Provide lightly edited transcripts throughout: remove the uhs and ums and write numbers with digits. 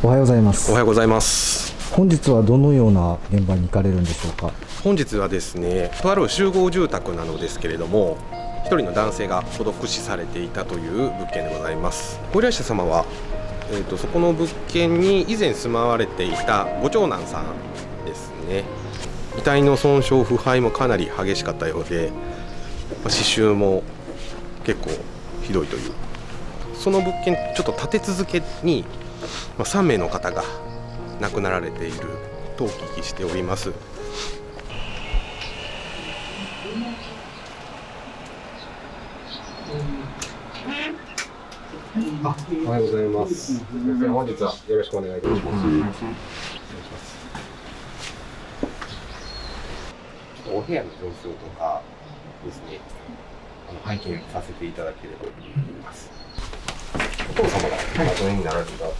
おはようございます。おはようございます。本日はどのような現場に行かれるんでしょうか。本日はですね、とある集合住宅なのですけれども、一人の男性が孤独死されていたという物件でございます。ご依頼者様は、そこの物件に以前住まわれていたご長男さんですね。遺体の損傷腐敗もかなり激しかったようで、刺繍も結構ひどいという。その物件ちょっと立て続けに3名の方が亡くなられているとお聞きしております。おはようございます。本日はよろしくお願いいたします。お部屋の状況とかですね、拝見させていただければと思います。お父様がお出になられたこ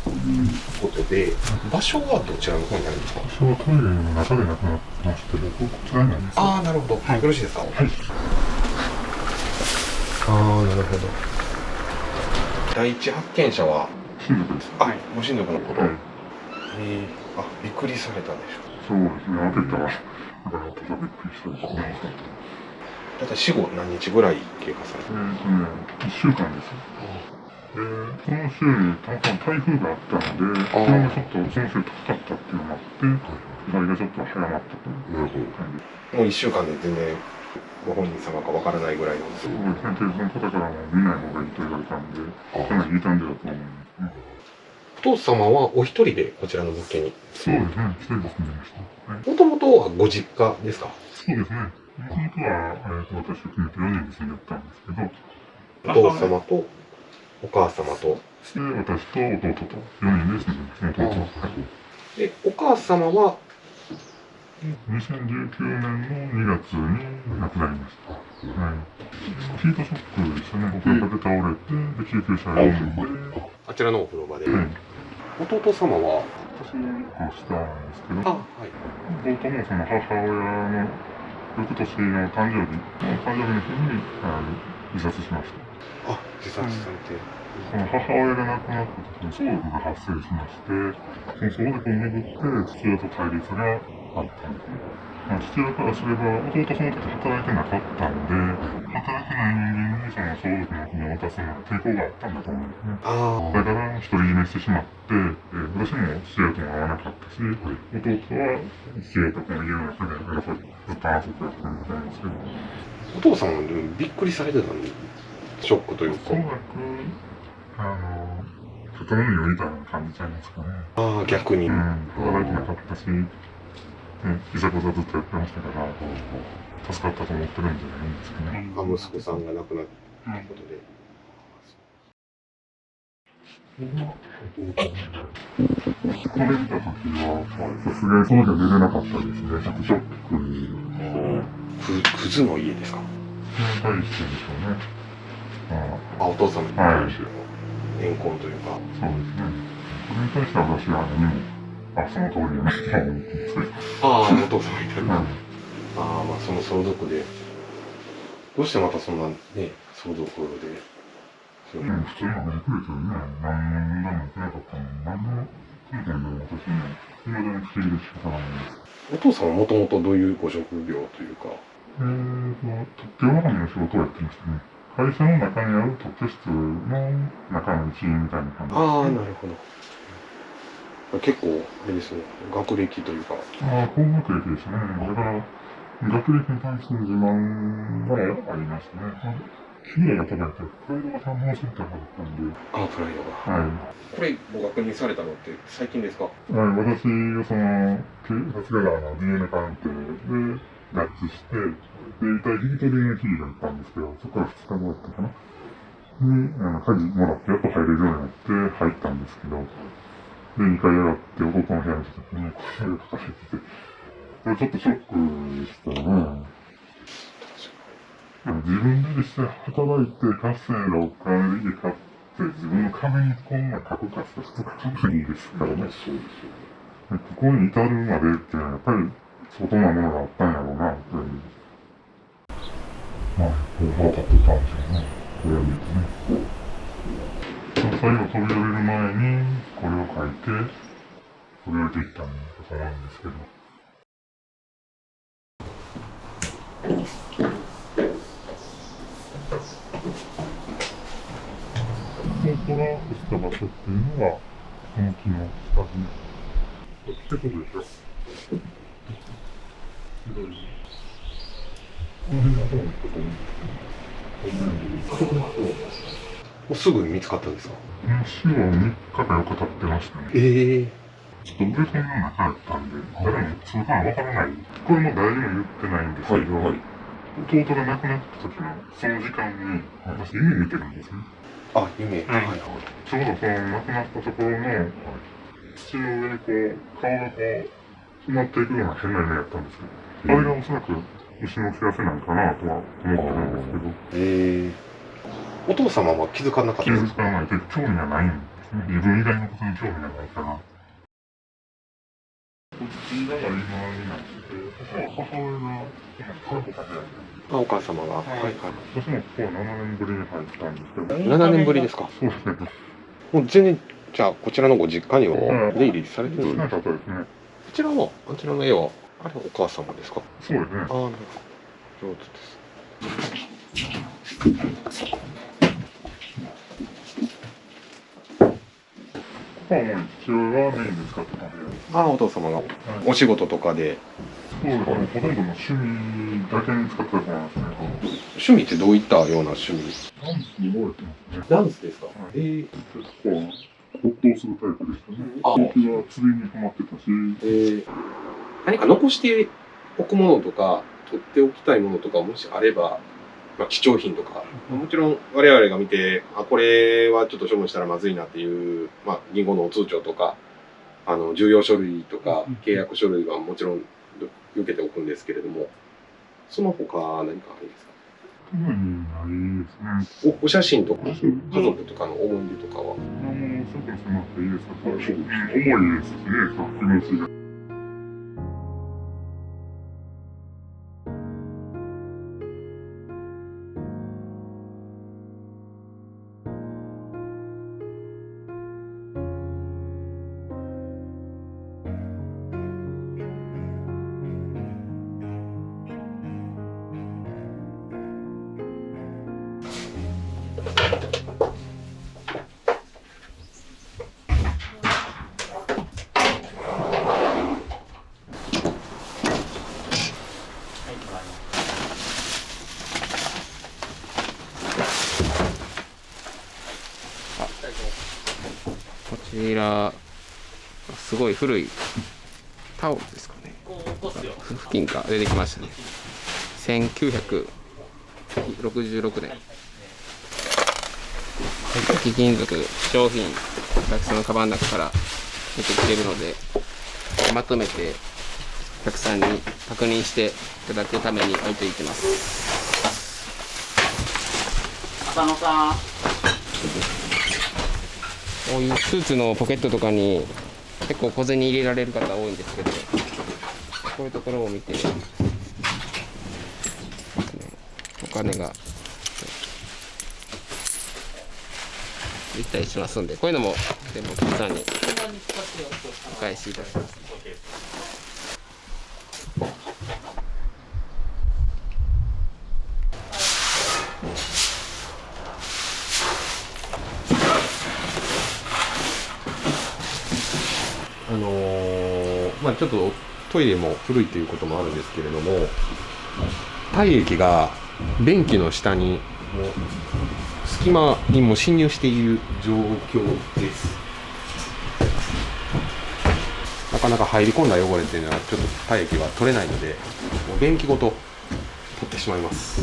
とで、場所はどちらの方になるんですか？場所はトイレの中で亡くなってまして、こちらになります。ああ、なるほど。はい、よろしいですか？はい。ああ、なるほど。第一発見者は親族です。あ、ご親族のこと。はい。びっくりされたでしょう。そうですね、開けたら、音がびっくりしたですね。だいたい死後何日ぐらい経過された1週間です。その週にたまたま台風があったので、気温がちょっとその週高かったっていうのもあって、腐敗がちょっと早まったという感じ。もう1週間で全然ご本人様かわからないぐらいの。そうですね、警察の方からも見ない方がいいと言われたんで、かなり傷んでたと思うんですね。お父様はお一人でこちらの物件に？そうですね、一人で住んでました。もともとはご実家ですか？そうですね。もともとは、私含めて4人で住んでたんですけど、お父様とお母様と、私と弟と4人で住んでます。で、お母様は2019年の2月に亡くなりました。はい。ヒートショックでしたね。お風呂場で倒れて、で救急車を呼んで、あちらのお風呂場で。はい。弟様は私の1個下なんですけど、はい。弟もその母親の翌年の誕生日の日に自殺しました。自殺されて。その母親が亡くなった時に相続が発生しまして、その相続をめぐって父親と対立があったんですね。父親からすれば、弟その時働いてなかったんで、働いてない人間にその相続の金を渡すのは抵抗があったんだと思うんですね。だから独り占めしてしまって、私も父親とも会わなかったし、弟は父親とこの家の中でずっと争ってやってたんだと思うんですけど。お父さんはびっくりされてたんで、ショックというか。おそらく整うよみたいな感じちゃいますかね。逆に。働いてなかったし、いざこざずっとやってましたから、助かったと思ってるんじゃないんですかね。息子さんが亡くなったことで。これ見たときは、さすがにその時は寝れなかったですね。ショックに。クズの家ですか？それに対してでしょうね。お父さんに対しての怨恨というか。そうですね。それに対しては私は何も、その通りやなと思ってます。お父様みたいな。その相続で。どうしてまたそんなね、相続で。普通の話ですよね。何の問題も起きなかったのに、何の経験でも私も、未だに不思議で仕方がないです。お父さんはもともとどういうご職業というか。特許の方の仕事をやってましたね。会社の中にある特許室の中の一員みたいな感じです、ね。なるほど。結構、あれですね、学歴というか。高学歴ですね。だから、学歴に対する自慢がありましたね。給料が高いと、プライドが3本センターだったんで。プライドが。はい。これ、ご確認されたのって最近ですか？私が警察からDNA 鑑定で合致して、で、遺体引き取りの日があったんですけど、そこから2日後だったかな。に、鍵もらってやっと入れるようになって入ったんですけど、で、2階上がって弟の部屋に来た時に、これが書かれてて、これちょっとショックでしたよね。自分で実際働いて稼いだお金で家買って、自分の壁にこんな書くかって普通書かないですからね。そうですよ。ここに至るまでっていうのはやっぱり相当なものがあったんやろうな、っていう。腹立ってたんでしょうね。これを見てね。最後飛び降りる前にこれを書いて、飛び降りていったんだと思うんですけど。ここから落ちた場所っていうのが、この木の下に。ってことでしょ。この辺がどうなったと思うんですけど。もうすぐ見つかったんですか？死は3日か4日経ってましたね。ちょっと上線の中やったんで、誰も通過はわからない。これも誰にも言ってないんですけど、弟が亡くなった時のその時間に、私夢見てるんですね。あ、夢。ちょうどその亡くなったところの土の上にこう、顔がこう、埋まっていくような変な夢やったんですけど、あれがおそらく牛の知らせなんかなとは思ってるんですけど、お父様は気づかなかった気ですか？づかないというか興味がないんですね。自分以外のことに興味がないから。こっちが今になってて、母親が韓国で。あ、お母様が。私もここは7年ぶりに入ったんですけど。7年ぶりですか？そうですね。もう全然、じゃあこちらのご実家には出入りされてるんですか？そうですね。こちらの、あちらの絵は、あれはお母様ですか？そうですね。ああ、なるほど。上手です。ここはもう父親がメインで使ってたんで。ああ、お父様がお仕事とかで。そうですね。ほとんどの趣味だけに使ってたと思いますね。趣味ってどういったような趣味？ダンスに覚えてますね。ダンスですか？ここは没頭するタイプでしたね。僕は釣りにハマってたし。何か残しておくものとか、取っておきたいものとかもしあれば、まあ、貴重品とか、もちろん我々が見て、あ、これはちょっと処分したらまずいなっていう、まあ、銀行のお通帳とか、重要書類とか、契約書類はもちろん受けておくんですけれども、その他何かありですか？特にないですね。お写真とか、家族とかの思い出とかは？処分しなくていいですか？重いですしね、気持ちが。こちら、すごい古いタオルですかね。付近が出てきましたね。1966年。貴金属、商品、私のカバンの中から出てきているので、まとめてお客さんに確認していただくために置いていきます。浅野さん。こういうスーツのポケットとかに結構小銭入れられる方多いんですけど、こういうところを見て、お金ができたりしますんで、こういうのも全部お客さんにお返しいたします。まあちょっとトイレも古いということもあるんですけれども、体液が便器の下にもう隙間にも侵入している状況です。なかなか入り込んだ汚れっていうのはちょっと体液が取れないので、もう便器ごと取ってしまいます。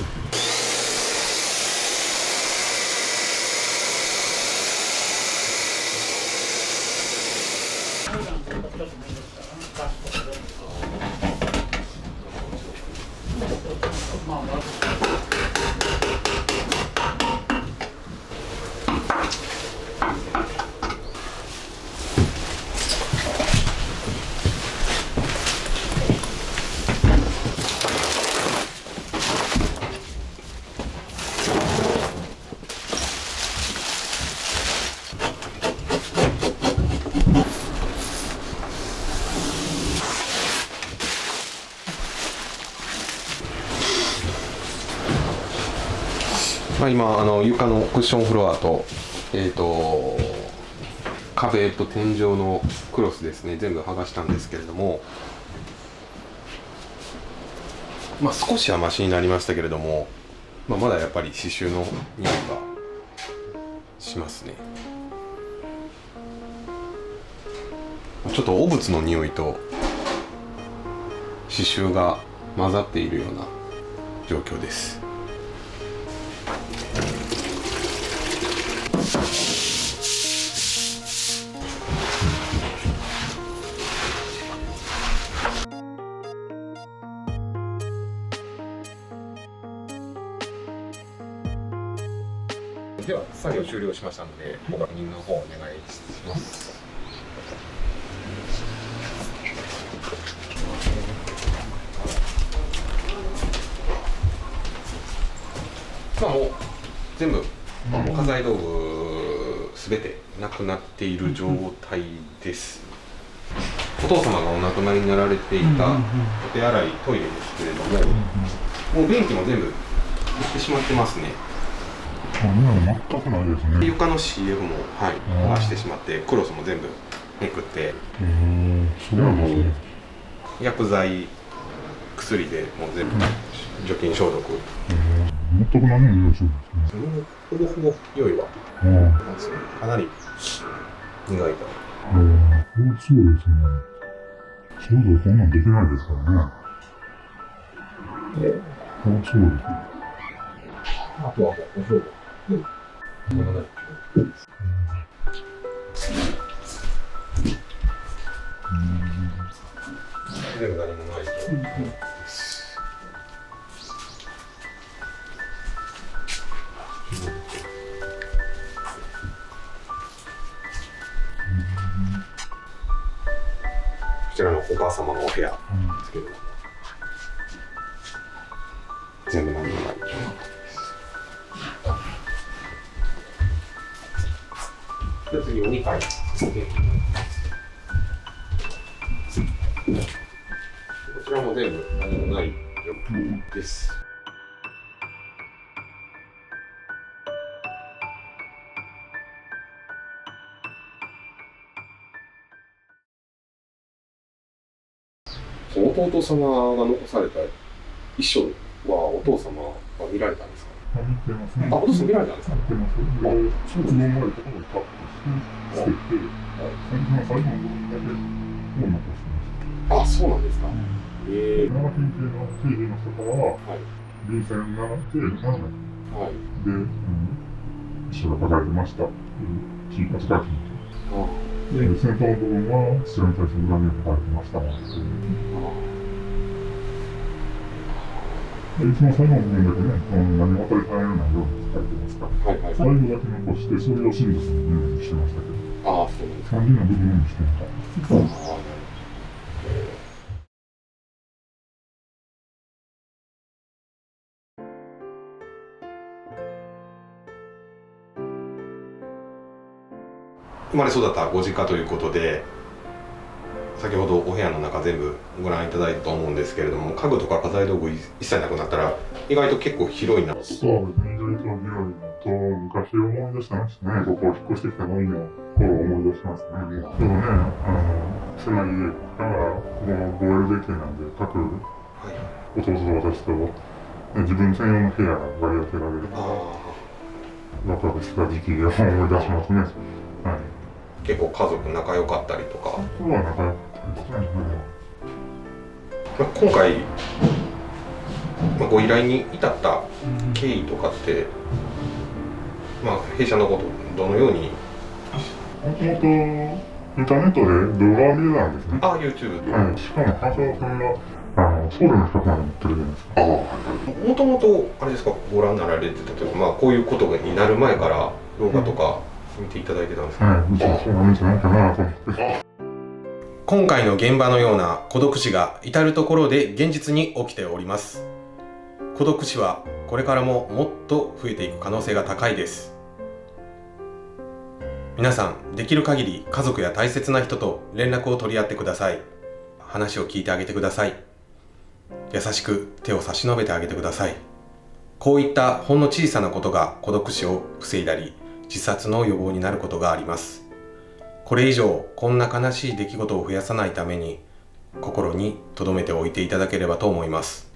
今床のクッションフロアと壁と天井のクロスですね、全部剥がしたんですけれども、少しはマシになりましたけれども、まだやっぱり刺繍の匂いがしますね。ちょっと汚物の匂いと刺繍が混ざっているような状況です。では作業終了しましたので、ご確認の方お願いします。もう全部家財道具すべてなくなっている状態です。お父様がお亡くなりになられていたお手洗いトイレですけれども、もう便器も全部減ってしまってますね。全くないですね。床の CF も剥がしてしまって、クロスも全部めくって、そうなんですね。薬剤薬でもう全部除菌消毒、全く何も匂いしないですね。ほぼほぼ良いはかなり苦いと。そうですね。そうだ、こんなんできないですからね。そうですね。あとはもうお風呂全部何もないです。こちらのお母様のお部屋ですけど、全部何もない。で次お2階、こちらも全部何もない状況です。弟様が残された遺書はお父様は見られたんですか？見てますね。お父さん見られたんですか？見てます。1つの前とかもタップして、捨てて、最後の部分だけを残してました。そうなんですか。長県警の刑事の人からは、便箋7で7名で、遺書が書かれてましたっていう聞いた書きで、先頭の部分は父親に対して恨みが書かれてました。一番最後の部分だけね、何も当たり前のないように書いてますから、最後だけ残して、それを真実の部分にしてましたけど、そうなんですか。肝心な部分にしてなかった。生まれ育ったご実家ということで、先ほどお部屋の中全部ご覧いただいたと思うんですけれども、家具とか家財道具一切なくなったら意外と結構広いな。そうですね、意外と広いのと、昔を思い出してましたね。ここを引っ越してきたのにの頃を思い出しますね。でもね、狭い家だから、この 5LDK なんで、各弟と私と、自分専用の部屋が割り当てられるから、ワクワクした時期を思い出しますね。結構家族仲良かったりとか。そうは仲良かったですね。今回、ご依頼に至った経緯とかって、弊社のことどのように？もともとインターネットで動画を見てたんですね。YouTube で。しかも長谷川さんがソウルの人まで持ってるじゃないですか。もともとあれですか、ご覧になられてたというか、こういうことになる前から動画とか見ていただいてたんですか？そうなんじゃないかなと思って。今回の現場のような孤独死が至る所で現実に起きております。孤独死はこれからももっと増えていく可能性が高いです。皆さん、できる限り家族や大切な人と連絡を取り合ってください。話を聞いてあげてください。優しく手を差し伸べてあげてください。こういったほんの小さなことが孤独死を防いだり、自殺の予防になることがあります。これ以上こんな悲しい出来事を増やさないために、心に留めておいていただければと思います。